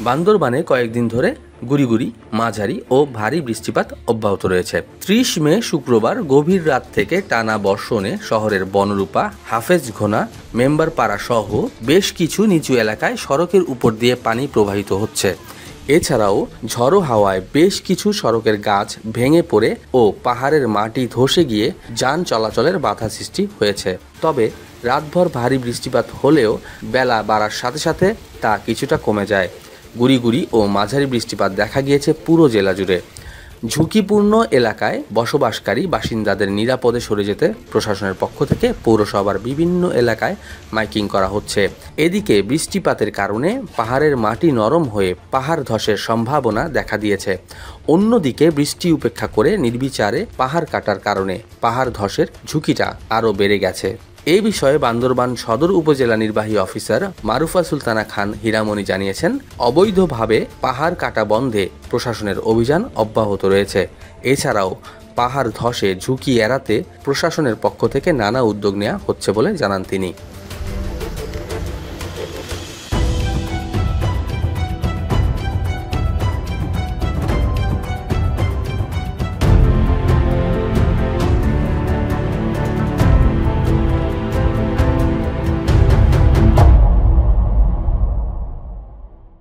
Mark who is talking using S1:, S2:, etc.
S1: বান্দরবানে কয়েকদিন ধরে গুড়ি মাঝারি ও ভারী বৃষ্টিপাত অব্যাহত রয়েছে। ৩০ মে শুক্রবার গভীর রাত থেকে টানা বর্ষণে শহরের বনরূপা, হাফেজঘোনা, মেম্বারপাড়া সহ বেশ কিছু নিচু এলাকায় সড়কের উপর দিয়ে পানি প্রবাহিত হচ্ছে। এছাড়াও ঝড়ো হাওয়ায় বেশ কিছু সড়কের গাছ ভেঙে পড়ে ও পাহাড়ের মাটি ধসে গিয়ে যান চলাচলের বাধা সৃষ্টি হয়েছে। তবে রাতভর ভারী বৃষ্টিপাত হলেও বেলা বাড়ার সাথে সাথে তা কিছুটা কমে যায়। গুড়ি ও মাঝারি বৃষ্টিপাত দেখা গিয়েছে পুরো জেলা জুড়ে। ঝুঁকিপূর্ণ এলাকায় বসবাসকারী বাসিন্দাদের নিরাপদে সরে যেতে প্রশাসনের পক্ষ থেকে পৌরসভার বিভিন্ন এলাকায় মাইকিং করা হচ্ছে। এদিকে বৃষ্টিপাতের কারণে পাহাড়ের মাটি নরম হয়ে পাহাড় ধসের সম্ভাবনা দেখা দিয়েছে। অন্যদিকে বৃষ্টি উপেক্ষা করে নির্বিচারে পাহাড় কাটার কারণে পাহাড় ধসের ঝুঁকিটা আরও বেড়ে গেছে। এই বিষয়ে বান্দরবান সদর উপজেলা নির্বাহী অফিসার মারুফা সুলতানা খান হীরামণি জানিয়েছেন, অবৈধভাবে পাহাড় কাটা বন্ধে প্রশাসনের অভিযান অব্যাহত রয়েছে। এছাড়াও পাহাড় ধসে ঝুঁকি এড়াতে প্রশাসনের পক্ষ থেকে নানা উদ্যোগ নেওয়া হচ্ছে বলে জানান তিনি।